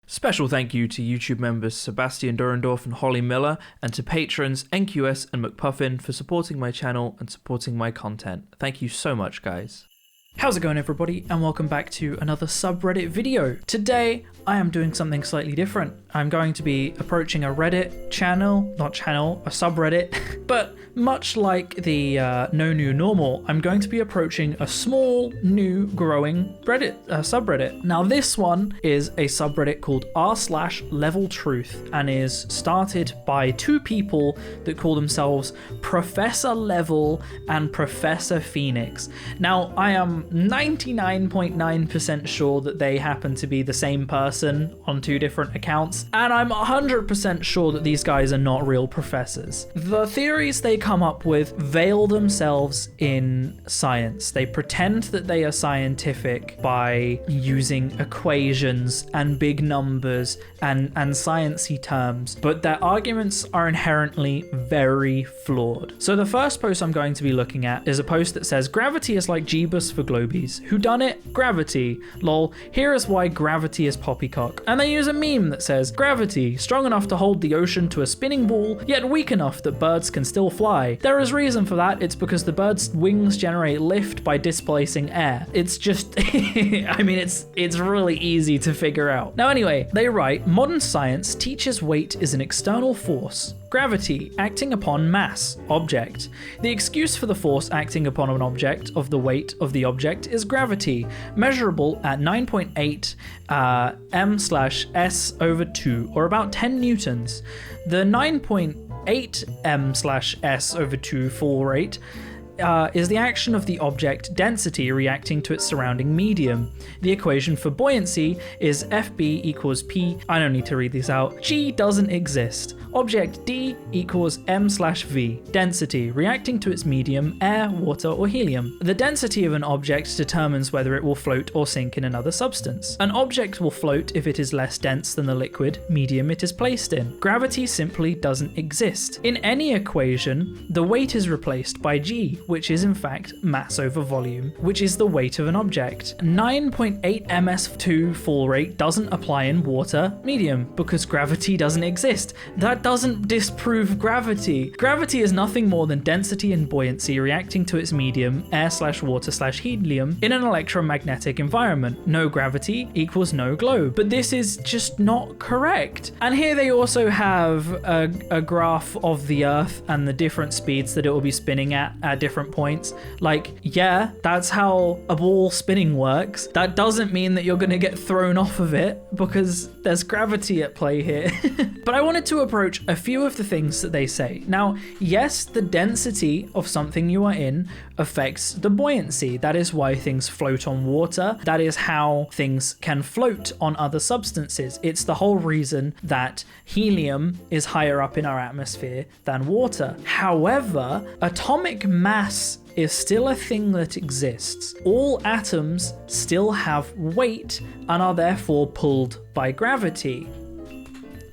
Special thank you to YouTube members Sebastian Durendorf and Holly Miller, and to patrons NQS and McPuffin for supporting my channel and supporting my content. Thank you so much, guys. How's it going, everybody, and welcome back to another subreddit video. Today, I am doing something slightly different. I'm going to be approaching a Reddit channel, a subreddit, but much like the No New Normal, I'm going to be approaching a small, new, growing subreddit. Now, this one is a subreddit called r/LevelTruth and is started by two people that call themselves Professor Level and Professor Phoenix. Now, I am 99.9% sure that they happen to be the same person on two different accounts, and I'm 100% sure that these guys are not real professors. The theories they come up with veil themselves in science. They pretend that they are scientific by using equations and big numbers and sciencey terms, but their arguments are inherently very flawed. So the first post I'm going to be looking at is a post that says, "Gravity is like Jeebus for Globies. Who done it? Gravity. Lol. Here is why gravity is poppycock." And they use a meme that says, "Gravity, strong enough to hold the ocean to a spinning ball, yet weak enough that birds can still fly. There is reason for that. It's because the bird's wings generate lift by displacing air." It's just, I mean, it's really easy to figure out. Now anyway, they write, "Modern science teaches weight is an external force. Gravity, acting upon mass, object. The excuse for the force acting upon an object of the weight of the object is gravity, measurable at 9.8 m/s/2, or about 10 newtons. The 9.8 m/s/2 fall rate is the action of the object density reacting to its surrounding medium. The equation for buoyancy is FB equals P. I don't need to read these out. G doesn't exist. Object D equals M/V. Density reacting to its medium, air, water, or helium. The density of an object determines whether it will float or sink in another substance. An object will float if it is less dense than the liquid medium it is placed in. Gravity simply doesn't exist. In any equation, the weight is replaced by G, which is in fact mass over volume, which is the weight of an object. 9.8 ms/2 fall rate doesn't apply in water medium because gravity doesn't exist. That doesn't disprove gravity. Gravity is nothing more than density and buoyancy reacting to its medium, air/water/helium, in an electromagnetic environment. No gravity equals no globe. But this is just not correct. And here they also have a graph of the Earth and the different speeds that it will be spinning at different points. Like, yeah, that's how a ball spinning works. That doesn't mean that you're going to get thrown off of it because there's gravity at play here. But I wanted to approach a few of the things that they say. Now, yes, the density of something you are in affects the buoyancy. That is why things float on water. That is how things can float on other substances. It's the whole reason that helium is higher up in our atmosphere than water. However, atomic mass is still a thing that exists. All atoms still have weight and are therefore pulled by gravity.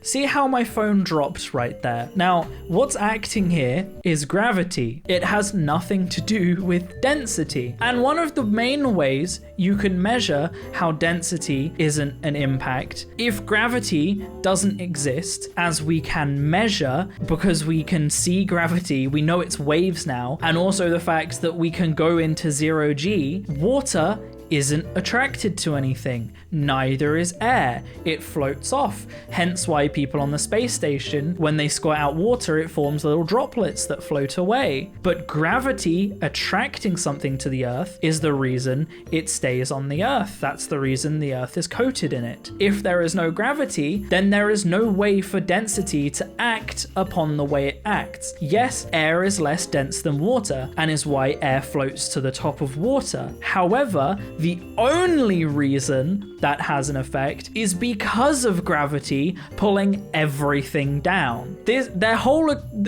See how my phone dropped right there? Now, what's acting here is gravity. It has nothing to do with density. And one of the main ways you can measure how density isn't an impact, if gravity doesn't exist, as we can measure because we can see gravity, we know its waves now, and also the fact that we can go into 0G, water isn't attracted to anything. Neither is air. It floats off. Hence why people on the space station, when they squirt out water, it forms little droplets that float away. But gravity attracting something to the Earth is the reason it stays on the Earth. That's the reason the Earth is coated in it. If there is no gravity, then there is no way for density to act upon the way it acts. Yes, air is less dense than water, and is why air floats to the top of water. However, the only reason that has an effect is because of gravity pulling everything down.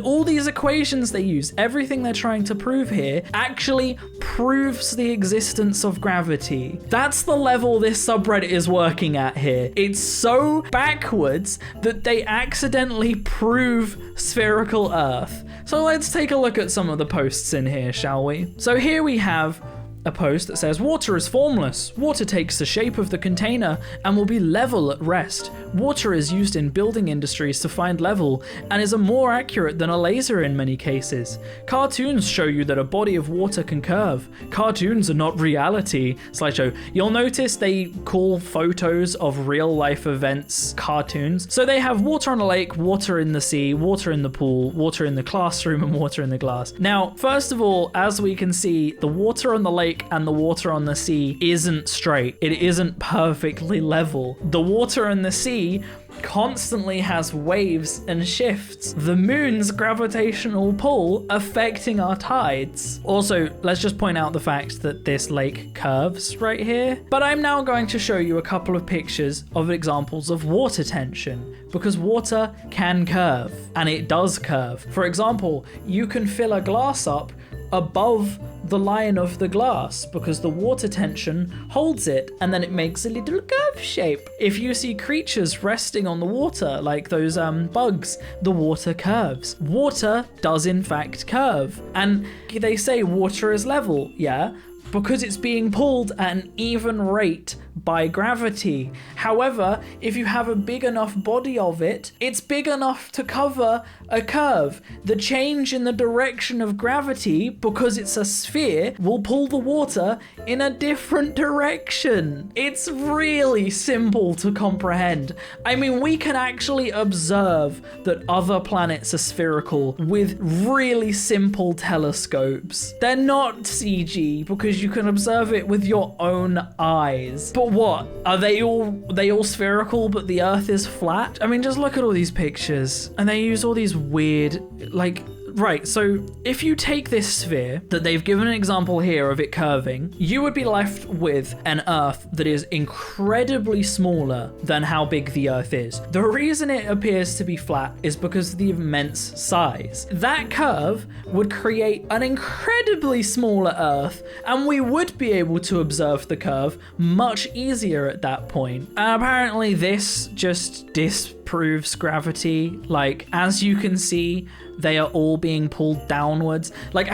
All these equations they use, everything they're trying to prove here, actually proves the existence of gravity. That's the level this subreddit is working at here. It's so backwards that they accidentally prove spherical Earth. So let's take a look at some of the posts in here, shall we? So here we have a post that says, water is formless. Water takes the shape of the container and will be level at rest. Water is used in building industries to find level and is more accurate than a laser in many cases. Cartoons show you that a body of water can curve. Cartoons are not reality. Slideshow. You'll notice they call photos of real life events cartoons. So they have water on a lake, water in the sea, water in the pool, water in the classroom, and water in the glass. Now, first of all, as we can see, the water on the lake and the water on the sea isn't straight. It isn't perfectly level. The water in the sea constantly has waves and shifts. The moon's gravitational pull affecting our tides. Also, let's just point out the fact that this lake curves right here. But I'm now going to show you a couple of pictures of examples of water tension, because water can curve, and it does curve. For example, you can fill a glass up above the line of the glass because the water tension holds it and then it makes a little curve shape. If you see creatures resting on the water, like those bugs, the water curves. Water does in fact curve. And they say water is level, yeah, because it's being pulled at an even rate by gravity. However, if you have a big enough body of it, it's big enough to cover a curve. The change in the direction of gravity, because it's a sphere, will pull the water in a different direction. It's really simple to comprehend. I mean, we can actually observe that other planets are spherical with really simple telescopes. They're not CG because you can observe it with your own eyes. But what? Are they all spherical but the Earth is flat? I mean, just look at all these pictures and they use all these weird, like, right, so if you take this sphere that they've given an example here of it curving, you would be left with an Earth that is incredibly smaller than how big the Earth is. The reason it appears to be flat is because of the immense size. That curve would create an incredibly smaller Earth, and we would be able to observe the curve much easier at that point. And apparently this just disproves gravity. Like, as you can see, they are all being pulled downwards. Like,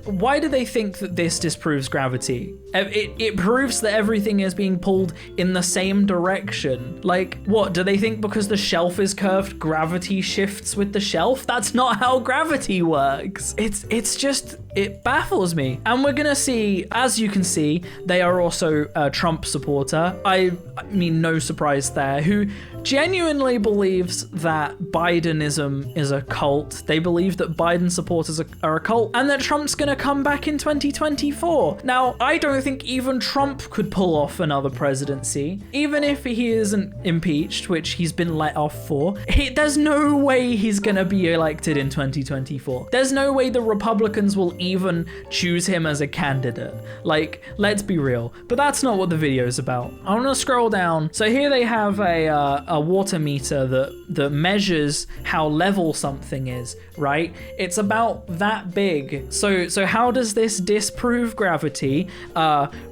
why do they think that this disproves gravity? It proves that everything is being pulled in the same direction. Like, what, do they think because the shelf is curved, gravity shifts with the shelf? That's not how gravity works. It's just, it baffles me. And we're gonna see, as you can see, they are also a Trump supporter. I mean, no surprise there, who genuinely believes that Bidenism is a cult. They believe that Biden supporters are a cult and that Trump's gonna come back in 2024. Now, I don't think even Trump could pull off another presidency. Even if he isn't impeached, which he's been let off for, there's no way he's gonna be elected in 2024. There's no way the Republicans will even choose him as a candidate. Like, let's be real. But that's not what the video is about. I wanna scroll down. So here they have a water meter that measures how level something is, right? It's about that big. So how does this disprove gravity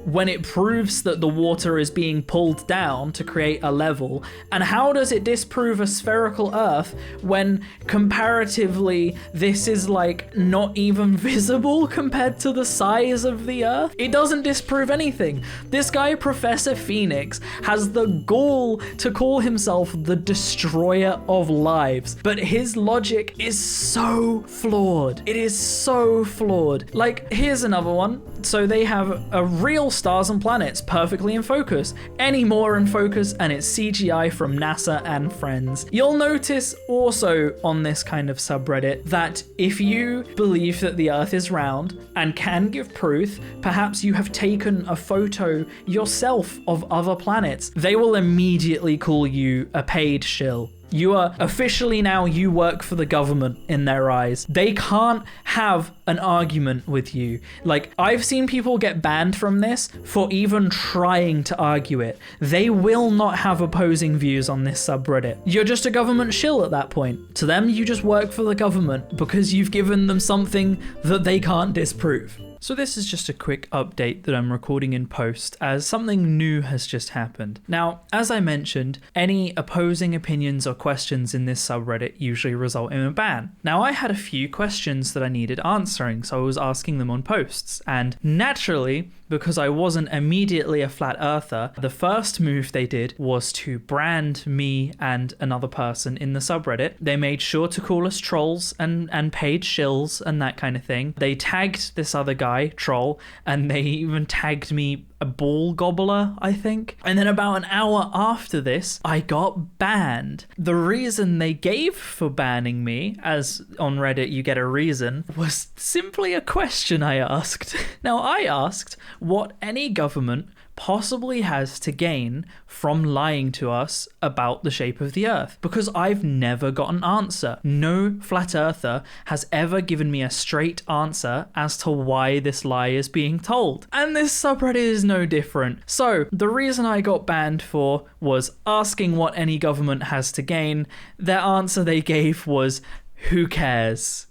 when it proves that the water is being pulled down to create a level? And how does it disprove a spherical Earth when comparatively this is like not even visible compared to the size of the Earth? It doesn't disprove anything. This guy, Professor Phoenix, has the gall to call himself the destroyer of lives, but his logic is so flawed. It is so flawed. Like, here's another one. So they have a real stars and planets perfectly in focus, any more in focus, and it's CGI from NASA and friends. You'll notice also on this kind of subreddit that if you believe that the Earth is round and can give proof, perhaps you have taken a photo yourself of other planets, they will immediately call you a paid shill. You are officially now, you work for the government in their eyes. They can't have an argument with you. Like, I've seen people get banned from this for even trying to argue it. They will not have opposing views on this subreddit. You're just a government shill at that point. To them, you just work for the government because you've given them something that they can't disprove. So this is just a quick update that I'm recording in post as something new has just happened. Now, as I mentioned, any opposing opinions or questions in this subreddit usually result in a ban. Now, I had a few questions that I needed answering, so I was asking them on posts, and naturally, because I wasn't immediately a flat earther, the first move they did was to brand me and another person in the subreddit. They made sure to call us trolls and paid shills and that kind of thing. They tagged this other guy, troll, and they even tagged me a ball gobbler, I think. And then about an hour after this, I got banned. The reason they gave for banning me, as on Reddit you get a reason, was simply a question I asked. Now, I asked what any government possibly has to gain from lying to us about the shape of the earth, because I've never got an answer. No flat earther has ever given me a straight answer as to why this lie is being told, and this subreddit is no different. So the reason I got banned for was asking what any government has to gain. Their answer they gave was, who cares?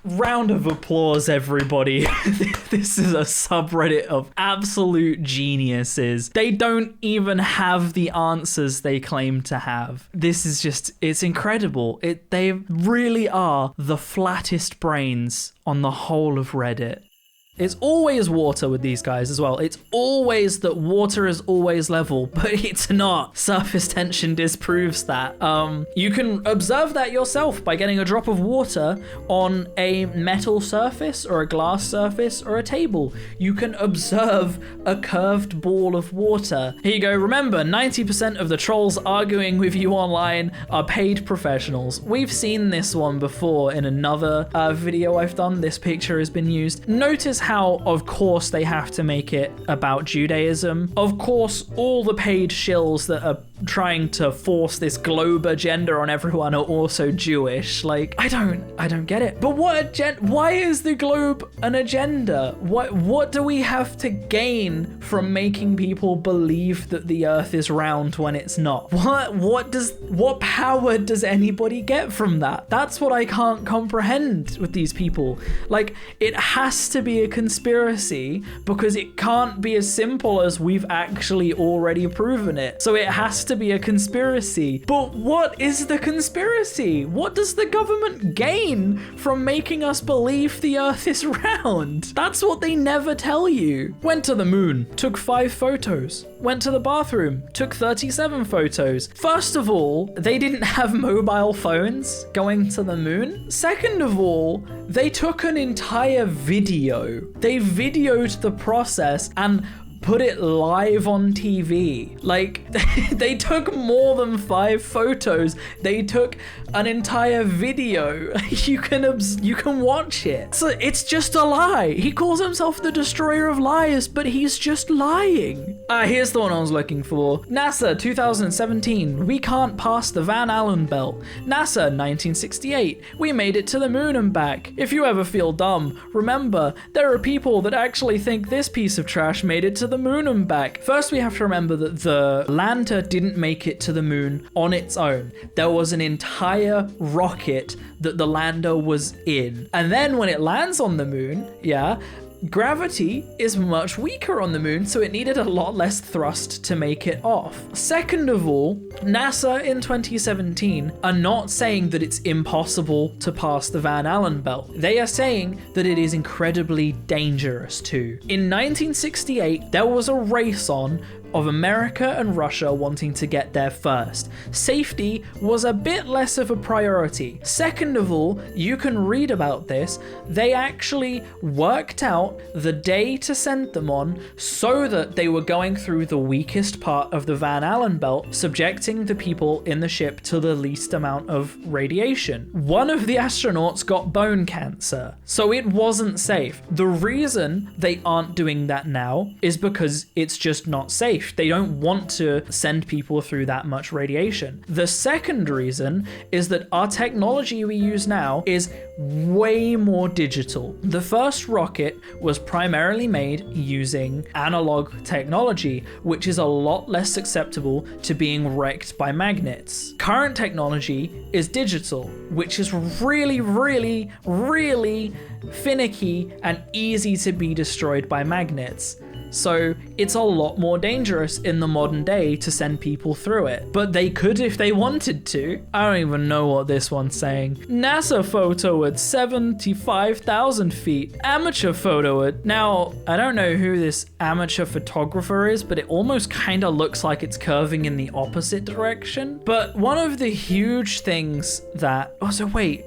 Round of applause, everybody. This is a subreddit of absolute geniuses. They don't even have the answers they claim to have. This is just, it's incredible. They really are the flattest brains on the whole of Reddit. It's always water with these guys as well. It's always that water is always level, but it's not. Surface tension disproves that. You can observe that yourself by getting a drop of water on a metal surface or a glass surface or a table. You can observe a curved ball of water. Here you go. Remember, 90% of the trolls arguing with you online are paid professionals. We've seen this one before in another video I've done. This picture has been used. Notice how, of course, they have to make it about Judaism. Of course, all the paid shills that are trying to force this globe agenda on everyone are also Jewish. Like, I don't get it. But why is the globe an agenda? What do we have to gain from making people believe that the earth is round when it's not? What power does anybody get from that? That's what I can't comprehend with these people. Like, it has to be a conspiracy because it can't be as simple as we've actually already proven it. So it has to be a conspiracy. But what is the conspiracy? What does the government gain from making us believe the earth is round? That's what they never tell you. Went to the moon, took 5 photos. Went to the bathroom, took 37 photos. First of all, they didn't have mobile phones going to the moon. Second of all, they took an entire video. They videoed the process and put it live on TV. Like, they took more than 5 photos. They took an entire video. You can watch it. So it's just a lie. He calls himself the destroyer of liars, but he's just lying. Here's the one I was looking for. NASA 2017, we can't pass the Van Allen belt. NASA 1968, we made it to the moon and back. If you ever feel dumb, remember, there are people that actually think this piece of trash made it to the moon and back. First, we have to remember that the lander didn't make it to the moon on its own. There was an entire rocket that the lander was in. And then when it lands on the moon, gravity is much weaker on the moon, so it needed a lot less thrust to make it off. Second of all, NASA in 2017 are not saying that it's impossible to pass the Van Allen belt. They are saying that it is incredibly dangerous to. In 1968, there was a race on of America and Russia wanting to get there first. Safety was a bit less of a priority. Second of all, you can read about this. They actually worked out the day to send them on so that they were going through the weakest part of the Van Allen belt, subjecting the people in the ship to the least amount of radiation. One of the astronauts got bone cancer, so it wasn't safe. The reason they aren't doing that now is because it's just not safe. They don't want to send people through that much radiation. The second reason is that our technology we use now is way more digital. The first rocket was primarily made using analog technology, which is a lot less susceptible to being wrecked by magnets. Current technology is digital, which is really, really, really finicky and easy to be destroyed by magnets. So it's a lot more dangerous in the modern day to send people through it. But they could if they wanted to. I don't even know what this one's saying. NASA photo at 75,000 feet. Amateur photo at... Now, I don't know who this amateur photographer is, but it almost kind of looks like it's curving in the opposite direction. But one of the huge things that... Oh, so wait,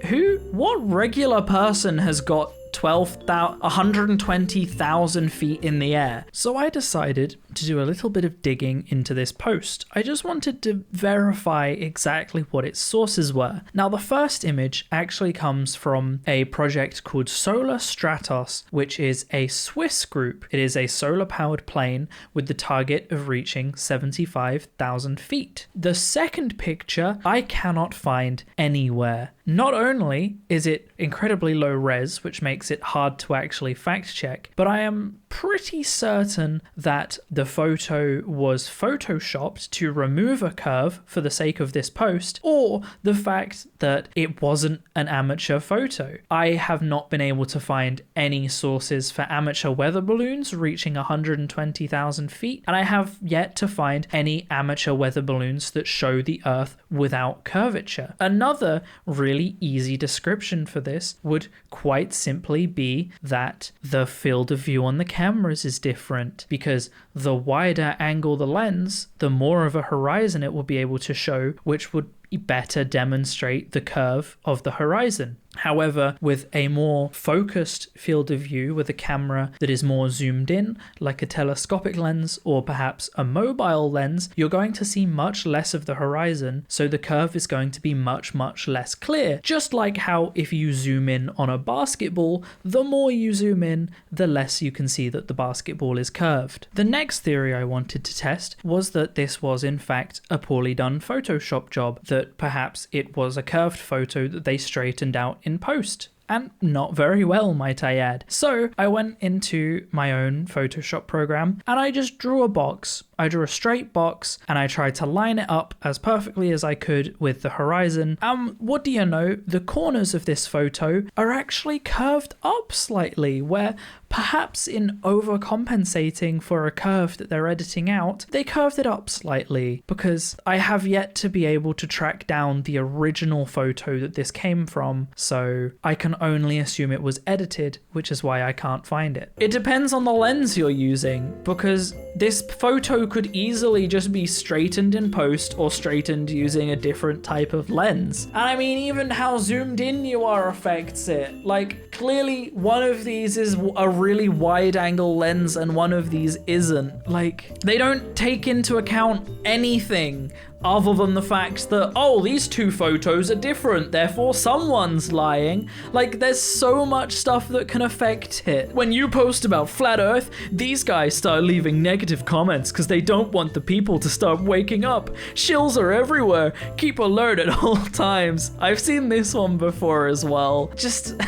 what regular person has got 120,000 feet in the air? So I decided to do a little bit of digging into this post. I just wanted to verify exactly what its sources were. Now, the first image actually comes from a project called Solar Stratos, which is a Swiss group. It is a solar-powered plane with the target of reaching 75,000 feet. The second picture I cannot find anywhere. Not only is it incredibly low res, which makes it hard to actually fact check, but I am pretty certain that the photo was photoshopped to remove a curve for the sake of this post, or the fact that it wasn't an amateur photo. I have not been able to find any sources for amateur weather balloons reaching 120,000 feet, and I have yet to find any amateur weather balloons that show the Earth without curvature. Another really easy description for this would quite simply be that the field of view on the cameras is different, because the wider angle the lens, the more of a horizon it will be able to show, which would better demonstrate the curve of the horizon. However, with a more focused field of view, with a camera that is more zoomed in, like a telescopic lens or perhaps a mobile lens, you're going to see much less of the horizon, so the curve is going to be much, much less clear. Just like how if you zoom in on a basketball, the more you zoom in, the less you can see that the basketball is curved. The next theory I wanted to test was that this was in fact a poorly done Photoshop job, that perhaps it was a curved photo that they straightened out in post. And not very well, might I add. So I went into my own Photoshop program and I just drew a box. I drew a straight box and I tried to line it up as perfectly as I could with the horizon. What do you know? The corners of this photo are actually curved up slightly, where perhaps in overcompensating for a curve that they're editing out, they curved it up slightly, because I have yet to be able to track down the original photo that this came from, so I can only assume it was edited, which is why I can't find it. It depends on the lens you're using, because this photo could easily just be straightened in post or straightened using a different type of lens. And I mean, even how zoomed in you are affects it. Like, clearly one of these is a really wide angle lens and one of these isn't. Like, they don't take into account anything other than the fact that, oh, these two photos are different, therefore someone's lying. Like, there's so much stuff that can affect it. When you post about flat Earth, these guys start leaving negative comments because they don't want the people to start waking up. Shills are everywhere. Keep alert at all times. I've seen this one before as well. Just,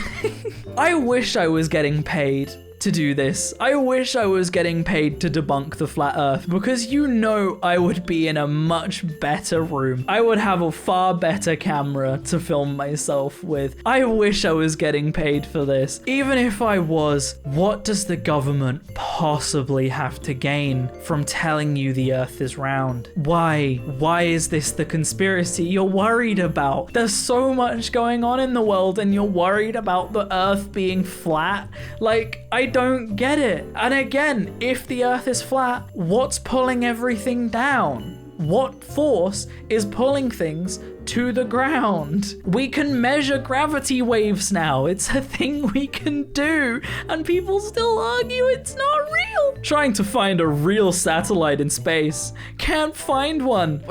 I wish I was getting paid to do this. I wish I was getting paid to debunk the flat Earth, because you know I would be in a much better room. I would have a far better camera to film myself with. I wish I was getting paid for this. Even if I was, what does the government possibly have to gain from telling you the Earth is round? Why? Why is this the conspiracy you're worried about? There's so much going on in the world and you're worried about the Earth being flat? Like, I don't get it. And again, if the Earth is flat, what's pulling everything down? What force is pulling things to the ground. We can measure gravity waves now. It's a thing we can do. And people still argue it's not real. Trying to find a real satellite in space. Can't find one.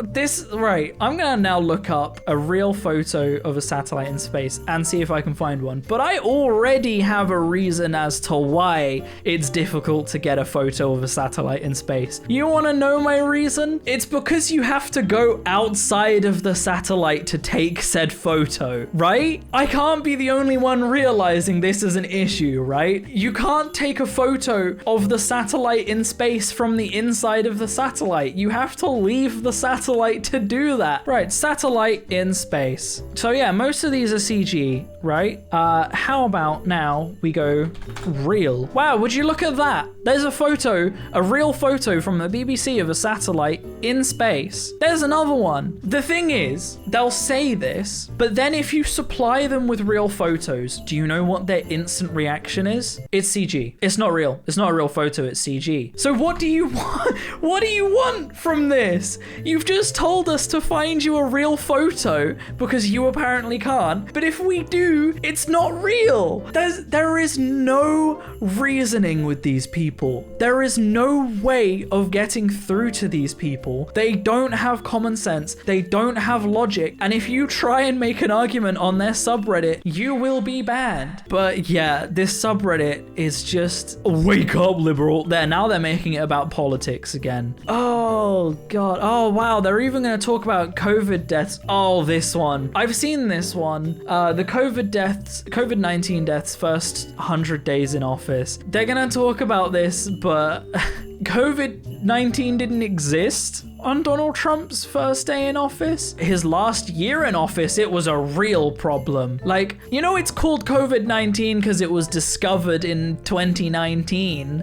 Right, I'm gonna now look up a real photo of a satellite in space and see if I can find one. But I already have a reason as to why it's difficult to get a photo of a satellite in space. You wanna know my reason? It's because you have to go outside of the satellite to take said photo, right? I can't be the only one realizing this is an issue, right? You can't take a photo of the satellite in space from the inside of the satellite. You have to leave the satellite to do that. Right, satellite in space. So yeah, most of these are CG, right? How about now we go real? Wow, would you look at that? There's a photo, a real photo from the BBC of a satellite in space. There's another one. The thing is, they'll say this, but then if you supply them with real photos, do you know what their instant reaction is? It's CG. It's not real. It's not a real photo, it's CG. So what do you want? What do you want from this? You've just told us to find you a real photo because you apparently can't. But if we do, it's not real. There is no reasoning with these people. There is no way of getting through to these people. They don't have common sense. They don't have logic. And if you try and make an argument on their subreddit, you will be banned. But yeah, this subreddit is just wake up, liberal. Now they're making it about politics again. Oh god. Oh wow, they're even going to talk about COVID deaths. Oh, this one. I've seen this one. The COVID-19 deaths first 100 days in office. They're going to talk about this, but COVID-19 didn't exist on Donald Trump's first day in office. His last year in office, it was a real problem. Like, you know, it's called COVID-19 because it was discovered in 2019.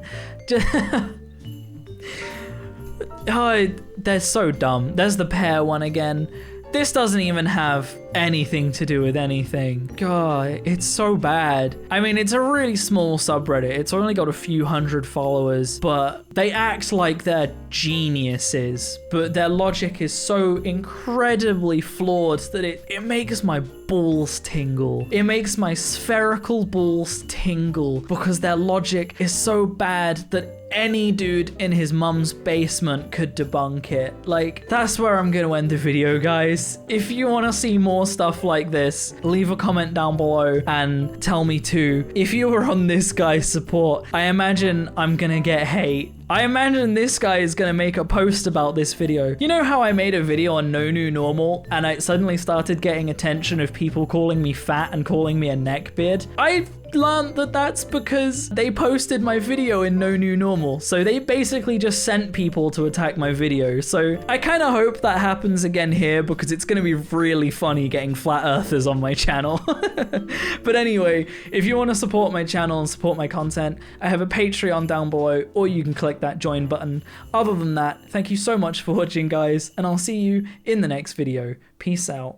Oh, they're so dumb. There's the pear one again. This doesn't even have anything to do with anything. God, it's so bad. I mean, it's a really small subreddit. It's only got a few hundred followers, but they act like they're geniuses. But their logic is so incredibly flawed that it makes my balls tingle. It makes my spherical balls tingle because their logic is so bad that any dude in his mum's basement could debunk it. Like, that's where I'm gonna end the video, guys. If you want to see more stuff like this, leave a comment down below and tell me too. If you were on this guy's support, I imagine I'm gonna get hate. I imagine this guy is gonna make a post about this video. You know how I made a video on No New Normal and I suddenly started getting attention of people calling me fat and calling me a neckbeard? I learned that that's because they posted my video in No New Normal. So they basically just sent people to attack my video. So I kind of hope that happens again here because it's going to be really funny getting flat earthers on my channel. But anyway, if you want to support my channel and support my content, I have a Patreon down below, or you can click that join button. Other than that, thank you so much for watching, guys, and I'll see you in the next video. Peace out.